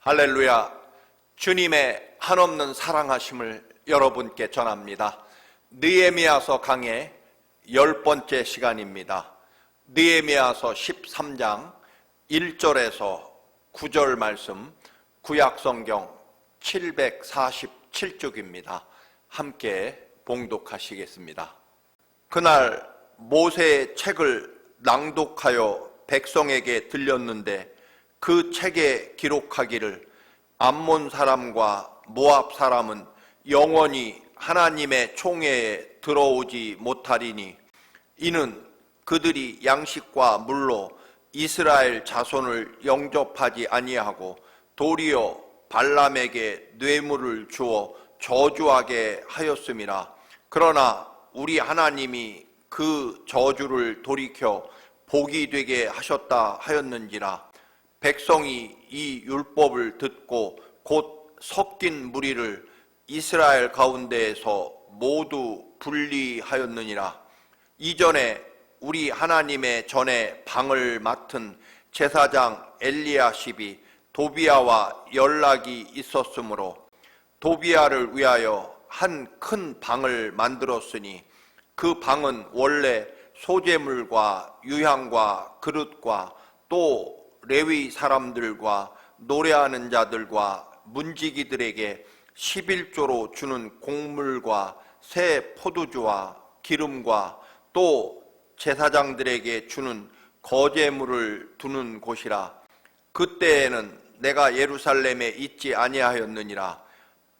할렐루야. 주님의 한없는 사랑하심을 여러분께 전합니다. 느헤미야서 강의 10번째 시간입니다. 느헤미야서 13장 1절에서 9절 말씀, 구약성경 747쪽입니다. 함께 봉독하시겠습니다. 그날 모세의 책을 낭독하여 백성에게 들렸는데 그 책에 기록하기를 암몬 사람과 모압 사람은 영원히 하나님의 총회에 들어오지 못하리니 이는 그들이 양식과 물로 이스라엘 자손을 영접하지 아니하고 도리어 발람에게 뇌물을 주어 저주하게 하였음이라. 그러나 우리 하나님이 그 저주를 돌이켜 복이 되게 하셨다 하였는지라. 백성이 이 율법을 듣고 곧 섞인 무리를 이스라엘 가운데에서 모두 분리하였느니라. 이전에 우리 하나님의 전에 방을 맡은 제사장 엘리야십이 도비야와 연락이 있었으므로 도비야를 위하여 한 큰 방을 만들었으니 그 방은 원래 소재물과 유향과 그릇과 또 레위 사람들과 노래하는 자들과 문지기들에게 11조로 주는 곡물과 새 포도주와 기름과 또 제사장들에게 주는 거제물을 두는 곳이라. 그때에는 내가 예루살렘에 있지 아니하였느니라.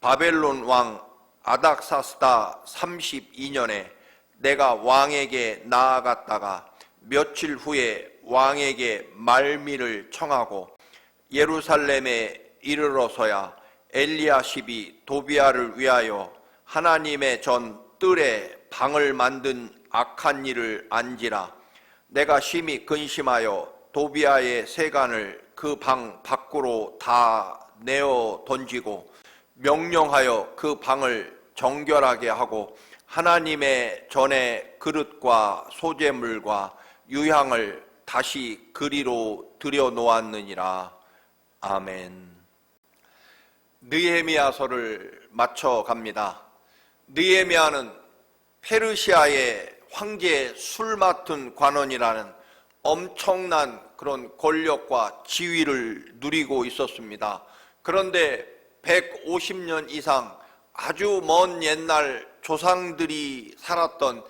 바벨론 왕 아닥사스다 32년에 내가 왕에게 나아갔다가 며칠 후에 왕에게 말미를 청하고 예루살렘에 이르러서야 엘리야십이 도비야를 위하여 하나님의 전 뜰에 방을 만든 악한 일을 안지라. 내가 심히 근심하여 도비야의 세간을 그 방 밖으로 다 내어 던지고 명령하여 그 방을 정결하게 하고 하나님의 전에 그릇과 소재물과 유향을 다시 그리로 들여놓았느니라. 아멘. 느헤미야서를 마쳐갑니다. 느헤미야는 페르시아의 황제 술 맡은 관원이라는 엄청난 그런 권력과 지위를 누리고 있었습니다. 그런데 150년 이상 아주 먼 옛날 조상들이 살았던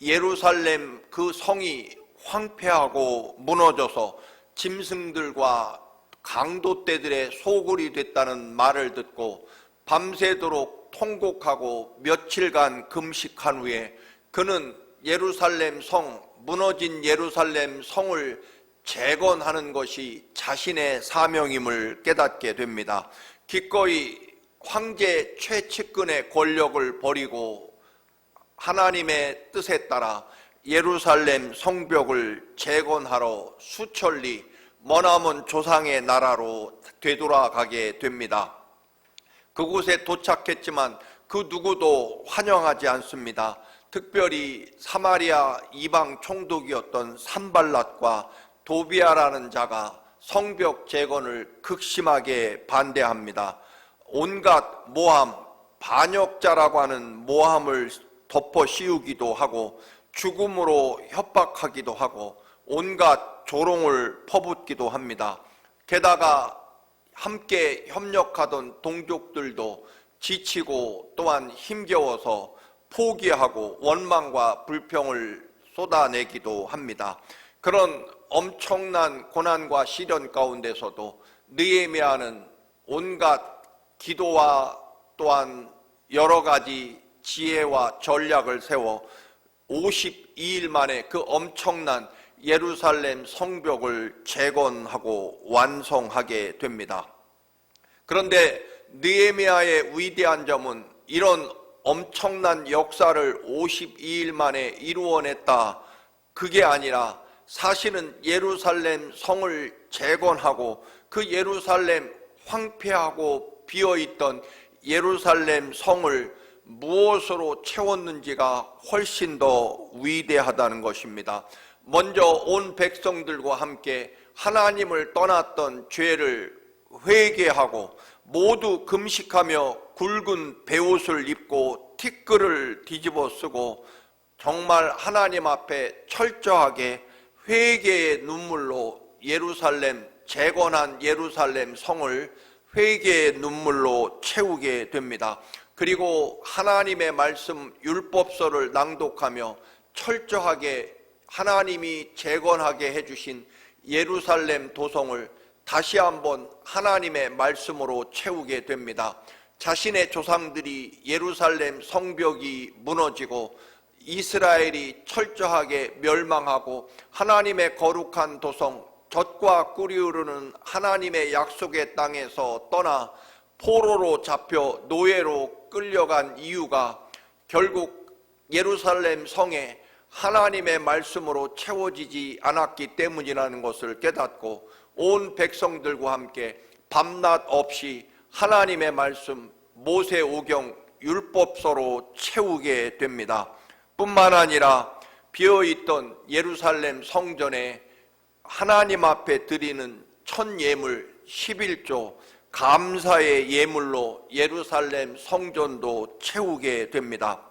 예루살렘 그 성이 황폐하고 무너져서 짐승들과 강도떼들의 소굴이 됐다는 말을 듣고 밤새도록 통곡하고 며칠간 금식한 후에 그는 예루살렘 성, 무너진 예루살렘 성을 재건하는 것이 자신의 사명임을 깨닫게 됩니다. 기꺼이 황제 최측근의 권력을 버리고 하나님의 뜻에 따라 예루살렘 성벽을 재건하러 수천리 머나먼 조상의 나라로 되돌아가게 됩니다. 그곳에 도착했지만 그 누구도 환영하지 않습니다. 특별히 사마리아 이방 총독이었던 산발랏과 도비야라는 자가 성벽 재건을 극심하게 반대합니다. 온갖 모함, 반역자라고 하는 모함을 덮어 씌우기도 하고 죽음으로 협박하기도 하고 온갖 조롱을 퍼붓기도 합니다. 게다가 함께 협력하던 동족들도 지치고 또한 힘겨워서 포기하고 원망과 불평을 쏟아내기도 합니다. 그런 엄청난 고난과 시련 가운데서도 느헤미야는 온갖 기도와 또한 여러 가지 지혜와 전략을 세워 52일 만에 그 엄청난 예루살렘 성벽을 재건하고 완성하게 됩니다. 그런데 느헤미야의 위대한 점은 이런 엄청난 역사를 52일 만에 이루어냈다, 그게 아니라 사실은 예루살렘 성을 재건하고 그 예루살렘 황폐하고 비어있던 예루살렘 성을 무엇으로 채웠는지가 훨씬 더 위대하다는 것입니다. 먼저 온 백성들과 함께 하나님을 떠났던 죄를 회개하고 모두 금식하며 굵은 베옷을 입고 티끌을 뒤집어 쓰고 정말 하나님 앞에 철저하게 회개의 눈물로 예루살렘, 재건한 예루살렘 성을 회개의 눈물로 채우게 됩니다. 그리고 하나님의 말씀 율법서를 낭독하며 철저하게 하나님이 재건하게 해주신 예루살렘 도성을 다시 한번 하나님의 말씀으로 채우게 됩니다. 자신의 조상들이 예루살렘 성벽이 무너지고 이스라엘이 철저하게 멸망하고 하나님의 거룩한 도성, 젖과 꿀이 흐르는 하나님의 약속의 땅에서 떠나 포로로 잡혀 노예로 끌려간 이유가 결국 예루살렘 성에 하나님의 말씀으로 채워지지 않았기 때문이라는 것을 깨닫고 온 백성들과 함께 밤낮 없이 하나님의 말씀 모세오경 율법서로 채우게 됩니다. 뿐만 아니라 비어있던 예루살렘 성전에 하나님 앞에 드리는 첫 예물 11조 감사의 예물로 예루살렘 성전도 채우게 됩니다.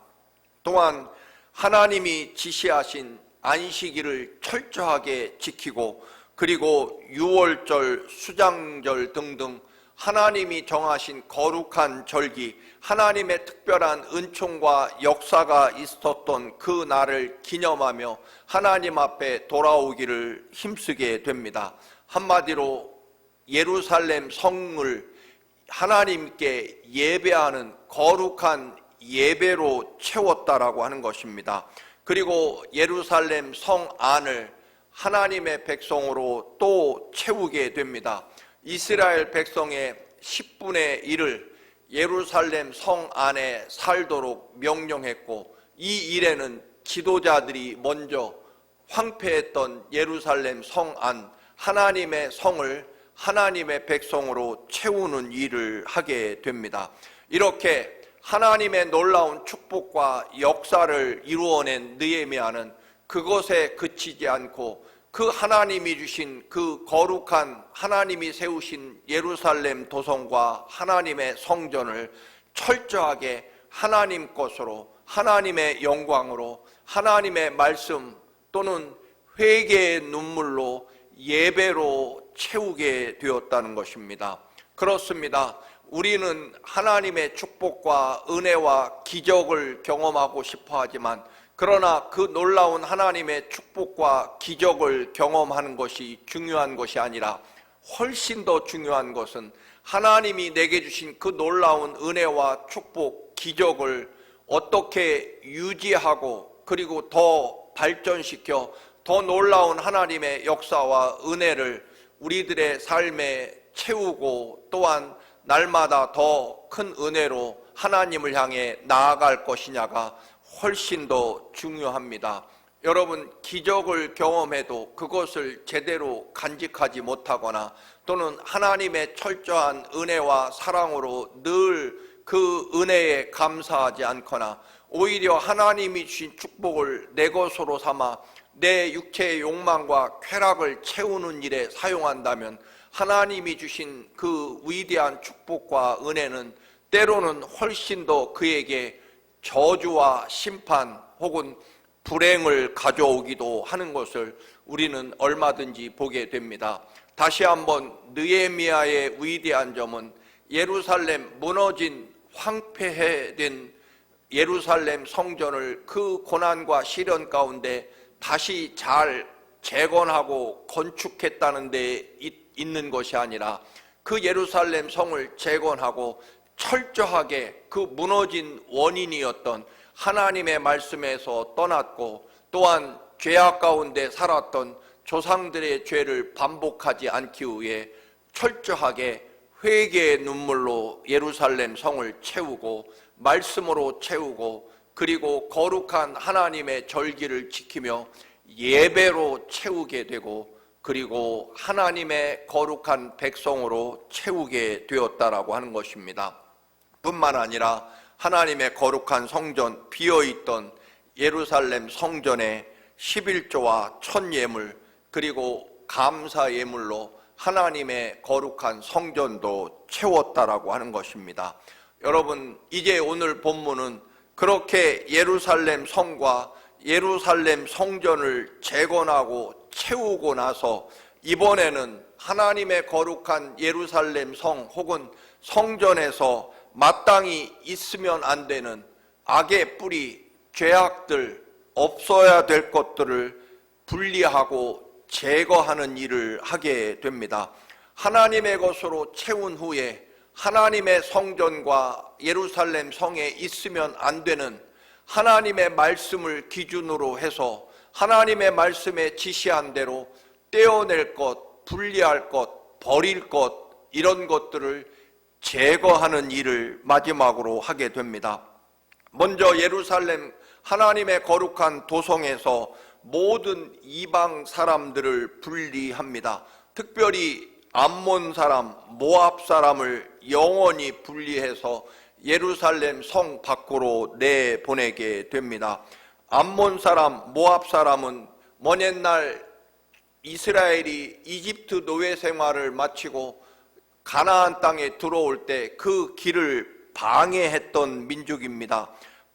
또한 하나님이 지시하신 안식일을 철저하게 지키고 그리고 유월절, 수장절 등등 하나님이 정하신 거룩한 절기, 하나님의 특별한 은총과 역사가 있었던 그 날을 기념하며 하나님 앞에 돌아오기를 힘쓰게 됩니다. 한마디로 예루살렘 성을 하나님께 예배하는 거룩한 예배로 채웠다라고 하는 것입니다. 그리고 예루살렘 성 안을 하나님의 백성으로 또 채우게 됩니다. 이스라엘 백성의 10분의 1을 예루살렘 성 안에 살도록 명령했고 이 일에는 지도자들이 먼저 황폐했던 예루살렘 성 안 하나님의 성을 하나님의 백성으로 채우는 일을 하게 됩니다. 이렇게 하나님의 놀라운 축복과 역사를 이루어낸 느헤미야는 그것에 그치지 않고 그 하나님이 주신 그 거룩한 하나님이 세우신 예루살렘 도성과 하나님의 성전을 철저하게 하나님 것으로 하나님의 영광으로 하나님의 말씀 또는 회개의 눈물로 예배로 채우게 되었다는 것입니다. 그렇습니다. 우리는 하나님의 축복과 은혜와 기적을 경험하고 싶어 하지만 그러나 그 놀라운 하나님의 축복과 기적을 경험하는 것이 중요한 것이 아니라 훨씬 더 중요한 것은 하나님이 내게 주신 그 놀라운 은혜와 축복, 기적을 어떻게 유지하고 그리고 더 발전시켜 더 놀라운 하나님의 역사와 은혜를 우리들의 삶에 채우고 또한 날마다 더 큰 은혜로 하나님을 향해 나아갈 것이냐가 훨씬 더 중요합니다. 여러분, 기적을 경험해도 그것을 제대로 간직하지 못하거나 또는 하나님의 철저한 은혜와 사랑으로 늘 그 은혜에 감사하지 않거나 오히려 하나님이 주신 축복을 내 것으로 삼아 내 육체의 욕망과 쾌락을 채우는 일에 사용한다면 하나님이 주신 그 위대한 축복과 은혜는 때로는 훨씬 더 그에게 저주와 심판 혹은 불행을 가져오기도 하는 것을 우리는 얼마든지 보게 됩니다. 다시 한번 느헤미야의 위대한 점은 예루살렘 무너진 황폐된 예루살렘 성전을 그 고난과 시련 가운데 다시 잘 재건하고 건축했다는 데 있는 것이 아니라 그 예루살렘 성을 재건하고 철저하게 그 무너진 원인이었던 하나님의 말씀에서 떠났고 또한 죄악 가운데 살았던 조상들의 죄를 반복하지 않기 위해 철저하게 회개의 눈물로 예루살렘 성을 채우고 말씀으로 채우고 그리고 거룩한 하나님의 절기를 지키며 예배로 채우게 되고 그리고 하나님의 거룩한 백성으로 채우게 되었다라고 하는 것입니다. 뿐만 아니라 하나님의 거룩한 성전, 비어있던 예루살렘 성전의 11조와 첫 예물 그리고 감사 예물로 하나님의 거룩한 성전도 채웠다라고 하는 것입니다. 여러분, 이제 오늘 본문은 그렇게 예루살렘 성과 예루살렘 성전을 재건하고 채우고 나서 이번에는 하나님의 거룩한 예루살렘 성 혹은 성전에서 마땅히 있으면 안 되는 악의 뿌리, 죄악들, 없어야 될 것들을 분리하고 제거하는 일을 하게 됩니다. 하나님의 것으로 채운 후에 하나님의 성전과 예루살렘 성에 있으면 안 되는 하나님의 말씀을 기준으로 해서 하나님의 말씀에 지시한 대로 떼어낼 것, 분리할 것, 버릴 것, 이런 것들을 제거하는 일을 마지막으로 하게 됩니다. 먼저 예루살렘 하나님의 거룩한 도성에서 모든 이방 사람들을 분리합니다. 특별히 암몬 사람, 모압 사람을 영원히 분리해서 예루살렘 성 밖으로 내보내게 됩니다. 암몬 사람, 모압 사람은 먼 옛날 이스라엘이 이집트 노예 생활을 마치고 가나안 땅에 들어올 때 그 길을 방해했던 민족입니다.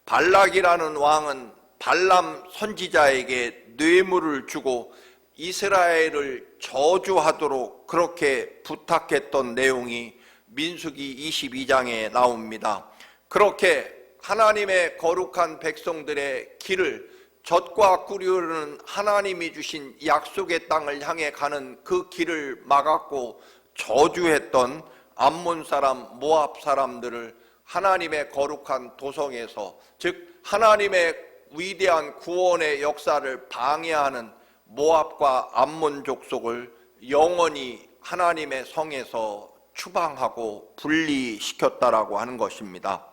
발락이라는 왕은 발람 선지자에게 뇌물을 주고 이스라엘을 저주하도록 그렇게 부탁했던 내용이 민수기 22장에 나옵니다. 그렇게 하나님의 거룩한 백성들의 길을 젖과 꿀이 흐르는 하나님이 주신 약속의 땅을 향해 가는 그 길을 막았고 저주했던 암몬 사람, 모압 사람들을 하나님의 거룩한 도성에서, 즉 하나님의 위대한 구원의 역사를 방해하는 모압과 암몬 족속을 영원히 하나님의 성에서 추방하고 분리시켰다라고 하는 것입니다.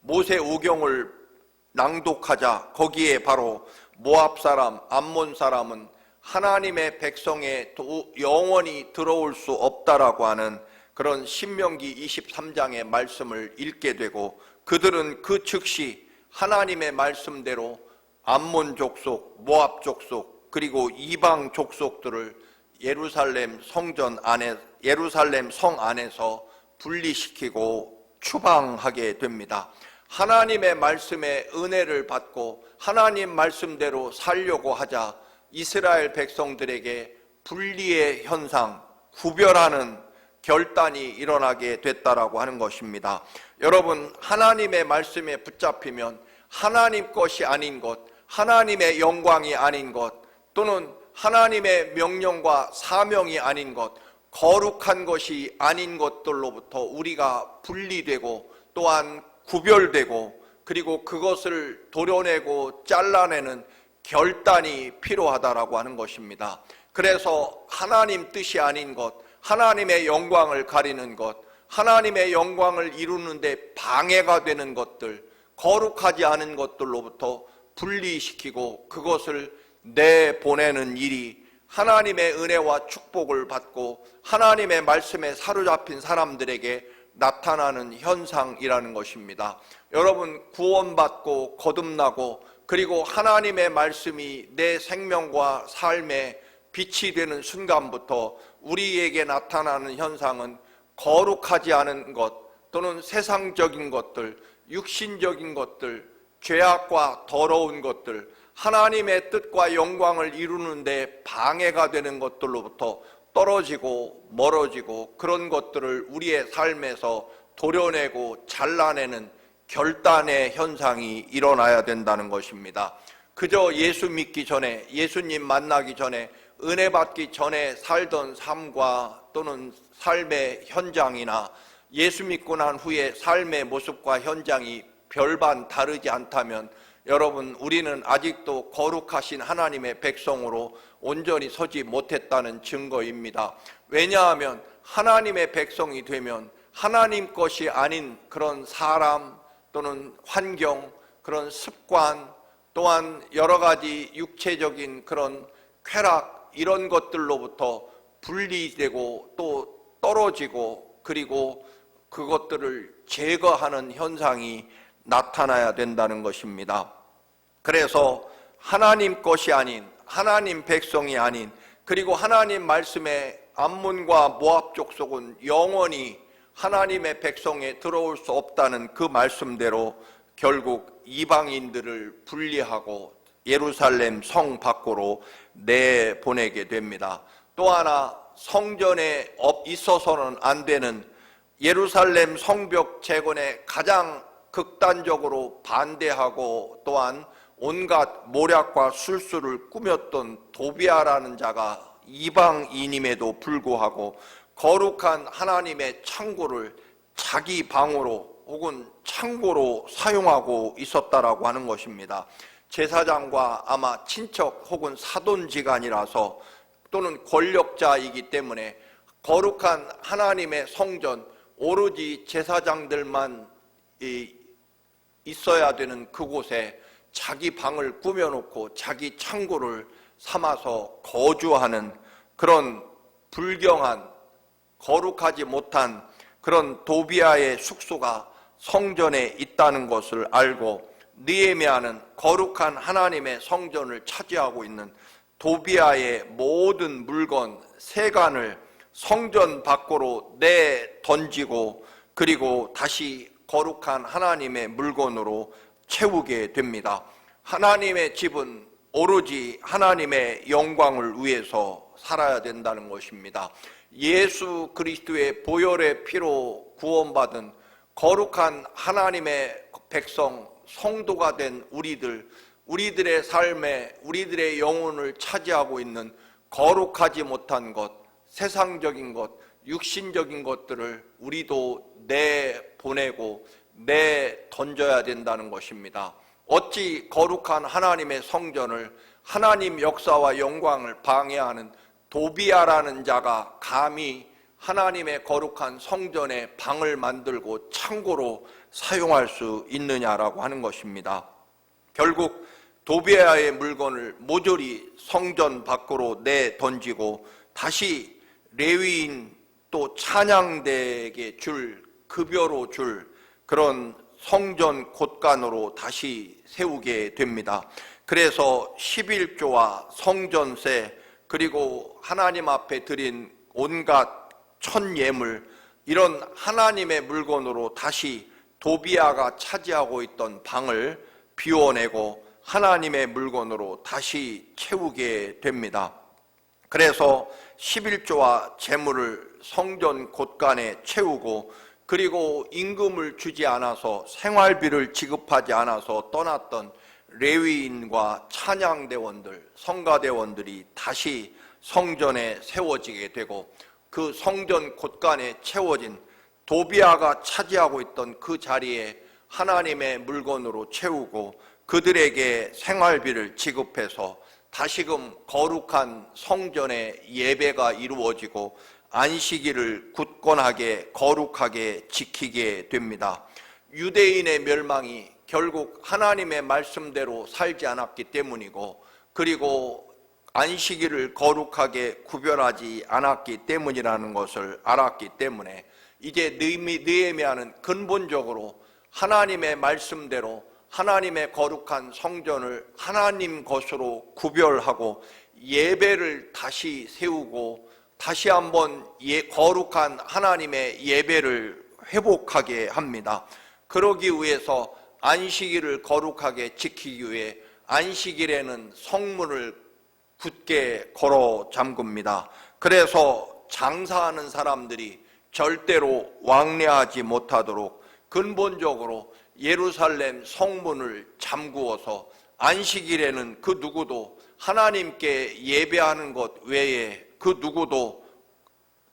모세 오경을 낭독하자 거기에 바로 모압 사람, 암몬 사람은 하나님의 백성에 영원히 들어올 수 없다라고 하는 그런 신명기 23장의 말씀을 읽게 되고, 그들은 그 즉시 하나님의 말씀대로 암몬 족속, 모압 족속, 그리고 이방 족속들을 예루살렘 성전 안에, 예루살렘 성 안에서 분리시키고 추방하게 됩니다. 하나님의 말씀에 은혜를 받고 하나님 말씀대로 살려고 하자 이스라엘 백성들에게 분리의 현상, 구별하는 결단이 일어나게 됐다라고 하는 것입니다. 여러분, 하나님의 말씀에 붙잡히면 하나님 것이 아닌 것, 하나님의 영광이 아닌 것, 또는 하나님의 명령과 사명이 아닌 것, 거룩한 것이 아닌 것들로부터 우리가 분리되고 또한 구별되고, 그리고 그것을 도려내고 잘라내는 결단이 필요하다라고 하는 것입니다. 그래서 하나님 뜻이 아닌 것, 하나님의 영광을 가리는 것, 하나님의 영광을 이루는데 방해가 되는 것들, 거룩하지 않은 것들로부터 분리시키고 그것을 내보내는 일이 하나님의 은혜와 축복을 받고 하나님의 말씀에 사로잡힌 사람들에게 나타나는 현상이라는 것입니다. 여러분, 구원받고 거듭나고 그리고 하나님의 말씀이 내 생명과 삶에 빛이 되는 순간부터 우리에게 나타나는 현상은 거룩하지 않은 것 또는 세상적인 것들, 육신적인 것들, 죄악과 더러운 것들, 하나님의 뜻과 영광을 이루는데 방해가 되는 것들로부터 떨어지고 멀어지고 그런 것들을 우리의 삶에서 도려내고 잘라내는 결단의 현상이 일어나야 된다는 것입니다. 그저 예수 믿기 전에, 예수님 만나기 전에, 은혜 받기 전에 살던 삶과 또는 삶의 현장이나 예수 믿고 난 후에 삶의 모습과 현장이 별반 다르지 않다면 여러분, 우리는 아직도 거룩하신 하나님의 백성으로 온전히 서지 못했다는 증거입니다. 왜냐하면 하나님의 백성이 되면 하나님 것이 아닌 그런 사람 또는 환경, 그런 습관, 또한 여러 가지 육체적인 그런 쾌락, 이런 것들로부터 분리되고 또 떨어지고 그리고 그것들을 제거하는 현상이 나타나야 된다는 것입니다. 그래서 하나님 것이 아닌, 하나님 백성이 아닌, 그리고 하나님 말씀에 암몬과 모압 족속은 영원히 하나님의 백성에 들어올 수 없다는 그 말씀대로 결국 이방인들을 분리하고 예루살렘 성 밖으로 내보내게 됩니다. 또 하나 성전에 있어서는 안 되는 예루살렘 성벽 재건에 가장 극단적으로 반대하고 또한 온갖 모략과 술수를 꾸몄던 도비아라는 자가 이방인임에도 불구하고 거룩한 하나님의 창고를 자기 방으로 혹은 창고로 사용하고 있었다라고 하는 것입니다. 제사장과 아마 친척 혹은 사돈지간이라서 또는 권력자이기 때문에 거룩한 하나님의 성전, 오로지 제사장들만 있어야 되는 그곳에 자기 방을 꾸며놓고 자기 창고를 삼아서 거주하는 그런 불경한, 거룩하지 못한 그런 도비아의 숙소가 성전에 있다는 것을 알고 느헤미야는 거룩한 하나님의 성전을 차지하고 있는 도비아의 모든 물건, 세간을 성전 밖으로 내던지고 그리고 다시 거룩한 하나님의 물건으로 채우게 됩니다. 하나님의 집은 오로지 하나님의 영광을 위해서 살아야 된다는 것입니다. 예수 그리스도의 보혈의 피로 구원받은 거룩한 하나님의 백성, 성도가 된 우리들의 삶에 우리들의 영혼을 차지하고 있는 거룩하지 못한 것, 세상적인 것, 육신적인 것들을 우리도 내보내고 내던져야 된다는 것입니다. 어찌 거룩한 하나님의 성전을, 하나님 역사와 영광을 방해하는 도비아라는 자가 감히 하나님의 거룩한 성전에 방을 만들고 창고로 사용할 수 있느냐라고 하는 것입니다. 결국 도비아의 물건을 모조리 성전 밖으로 내던지고 다시 레위인 또 찬양대에게 줄 급여로 줄 그런 성전 곳간으로 다시 세우게 됩니다. 그래서 11조와 성전세 그리고 하나님 앞에 드린 온갖 천예물, 이런 하나님의 물건으로 다시 도비아가 차지하고 있던 방을 비워내고 하나님의 물건으로 다시 채우게 됩니다. 그래서 11조와 재물을 성전 곳간에 채우고 그리고 임금을 주지 않아서 생활비를 지급하지 않아서 떠났던 레위인과 찬양대원들, 성가대원들이 다시 성전에 세워지게 되고 그 성전 곳간에 채워진 도비아가 차지하고 있던 그 자리에 하나님의 물건으로 채우고 그들에게 생활비를 지급해서 다시금 거룩한 성전의 예배가 이루어지고 안식일을 굳건하게 거룩하게 지키게 됩니다. 유대인의 멸망이 결국 하나님의 말씀대로 살지 않았기 때문이고 그리고 안식일을 거룩하게 구별하지 않았기 때문이라는 것을 알았기 때문에 이제 느헤미야는 근본적으로 하나님의 말씀대로 하나님의 거룩한 성전을 하나님 것으로 구별하고 예배를 다시 세우고 다시 한번 거룩한 하나님의 예배를 회복하게 합니다. 그러기 위해서 안식일을 거룩하게 지키기 위해 안식일에는 성문을 굳게 걸어 잠굽니다. 그래서 장사하는 사람들이 절대로 왕래하지 못하도록 근본적으로 예루살렘 성문을 잠그어서 안식일에는 그 누구도 하나님께 예배하는 것 외에 그 누구도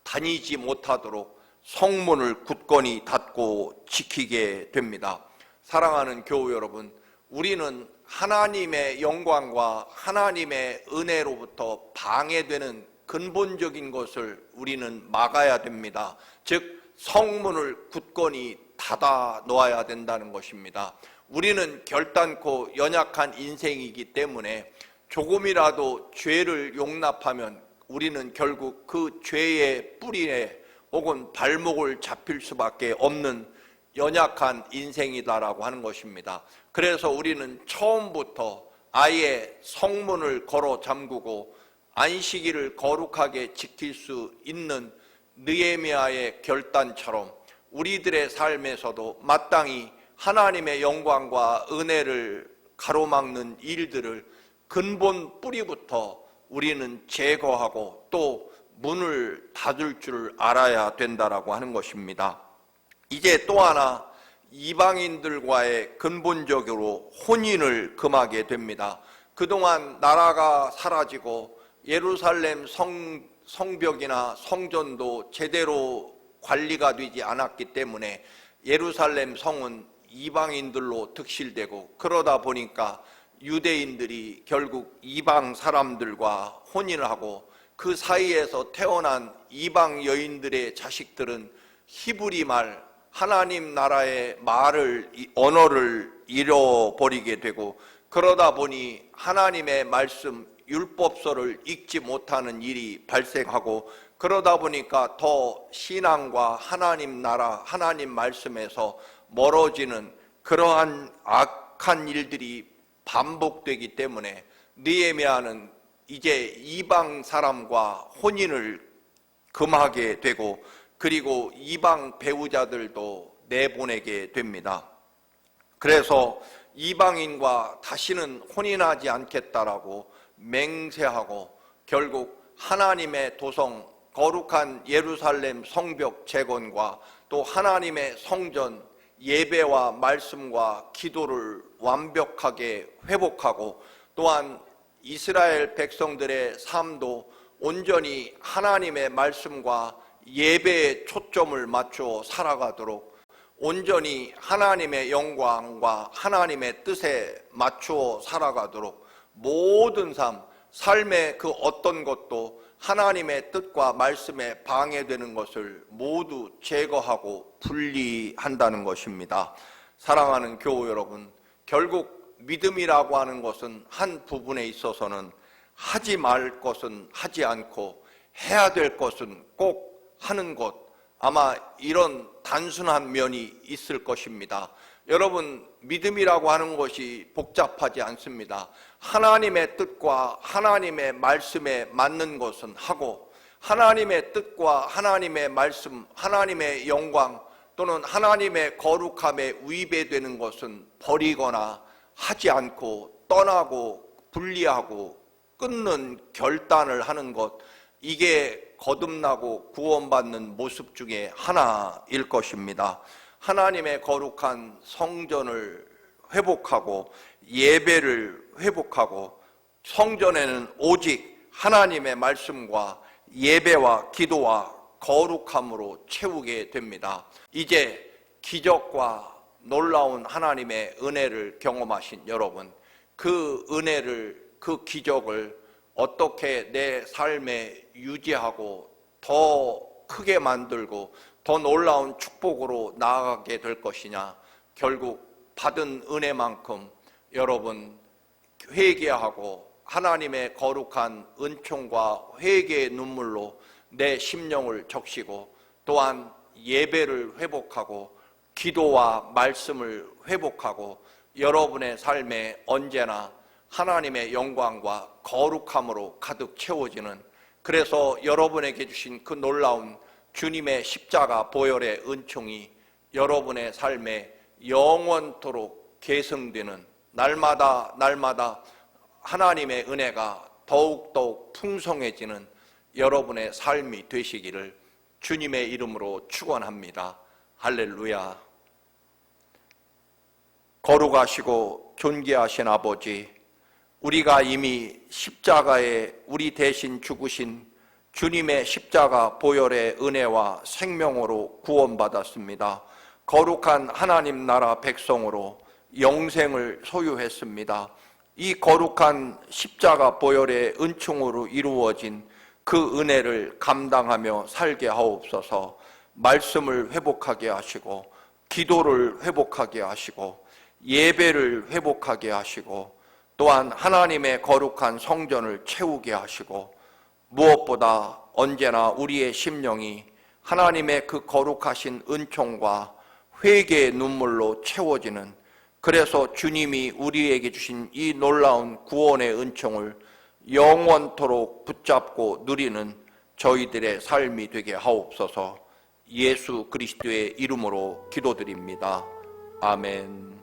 다니지 못하도록 성문을 굳건히 닫고 지키게 됩니다. 사랑하는 교우 여러분, 우리는 하나님의 영광과 하나님의 은혜로부터 방해되는 근본적인 것을 우리는 막아야 됩니다. 즉 성문을 굳건히 닫아 놓아야 된다는 것입니다. 우리는 결단코 연약한 인생이기 때문에 조금이라도 죄를 용납하면 우리는 결국 그 죄의 뿌리에 혹은 발목을 잡힐 수밖에 없는 연약한 인생이다라고 하는 것입니다. 그래서 우리는 처음부터 아예 성문을 걸어 잠그고 안식일을 거룩하게 지킬 수 있는 느헤미야의 결단처럼 우리들의 삶에서도 마땅히 하나님의 영광과 은혜를 가로막는 일들을 근본 뿌리부터 우리는 제거하고 또 문을 닫을 줄 알아야 된다라고 하는 것입니다. 이제 또 하나 이방인들과의 근본적으로 혼인을 금하게 됩니다. 그동안 나라가 사라지고 예루살렘 성벽이나 성전도 제대로 관리가 되지 않았기 때문에 예루살렘 성은 이방인들로 득실되고, 그러다 보니까 유대인들이 결국 이방 사람들과 혼인을 하고 그 사이에서 태어난 이방 여인들의 자식들은 히브리 말, 하나님 나라의 말을, 언어를 잃어버리게 되고, 그러다 보니 하나님의 말씀, 율법서를 읽지 못하는 일이 발생하고, 그러다 보니까 더 신앙과 하나님 나라, 하나님 말씀에서 멀어지는 그러한 악한 일들이 반복되기 때문에 느헤미야는 이제 이방 사람과 혼인을 금하게 되고, 그리고 이방 배우자들도 내보내게 됩니다. 그래서 이방인과 다시는 혼인하지 않겠다라고 맹세하고 결국 하나님의 도성, 거룩한 예루살렘 성벽 재건과 또 하나님의 성전 예배와 말씀과 기도를 완벽하게 회복하고, 또한 이스라엘 백성들의 삶도 온전히 하나님의 말씀과 예배에 초점을 맞추어 살아가도록, 온전히 하나님의 영광과 하나님의 뜻에 맞추어 살아가도록, 모든 삶의 그 어떤 것도 하나님의 뜻과 말씀에 방해되는 것을 모두 제거하고 분리한다는 것입니다. 사랑하는 교우 여러분, 결국 믿음이라고 하는 것은 한 부분에 있어서는 하지 말 것은 하지 않고 해야 될 것은 꼭 하는 것, 아마 이런 단순한 면이 있을 것입니다. 여러분, 믿음이라고 하는 것이 복잡하지 않습니다. 하나님의 뜻과 하나님의 말씀에 맞는 것은 하고, 하나님의 뜻과 하나님의 말씀, 하나님의 영광 또는 하나님의 거룩함에 위배되는 것은 버리거나 하지 않고 떠나고 분리하고 끊는 결단을 하는 것, 이게 거듭나고 구원받는 모습 중에 하나일 것입니다. 하나님의 거룩한 성전을 회복하고 예배를 회복하고, 성전에는 오직 하나님의 말씀과 예배와 기도와 거룩함으로 채우게 됩니다. 이제 기적과 놀라운 하나님의 은혜를 경험하신 여러분, 그 은혜를, 그 기적을 어떻게 내 삶에 유지하고 더 크게 만들고 더 놀라운 축복으로 나아가게 될 것이냐, 결국 받은 은혜만큼 여러분 회개하고 하나님의 거룩한 은총과 회개의 눈물로 내 심령을 적시고, 또한 예배를 회복하고 기도와 말씀을 회복하고, 여러분의 삶에 언제나 하나님의 영광과 거룩함으로 가득 채워지는, 그래서 여러분에게 주신 그 놀라운 주님의 십자가 보혈의 은총이 여러분의 삶에 영원토록 계승되는, 날마다 하나님의 은혜가 더욱더욱 풍성해지는 여러분의 삶이 되시기를 주님의 이름으로 축원합니다. 할렐루야. 거룩하시고 존귀하신 아버지, 우리가 이미 십자가에 우리 대신 죽으신 주님의 십자가 보혈의 은혜와 생명으로 구원받았습니다. 거룩한 하나님 나라 백성으로 영생을 소유했습니다. 이 거룩한 십자가 보혈의 은총으로 이루어진 그 은혜를 감당하며 살게 하옵소서. 말씀을 회복하게 하시고, 기도를 회복하게 하시고, 예배를 회복하게 하시고, 또한 하나님의 거룩한 성전을 채우게 하시고, 무엇보다 언제나 우리의 심령이 하나님의 그 거룩하신 은총과 회개의 눈물로 채워지는, 그래서 주님이 우리에게 주신 이 놀라운 구원의 은총을 영원토록 붙잡고 누리는 저희들의 삶이 되게 하옵소서. 예수 그리스도의 이름으로 기도드립니다. 아멘.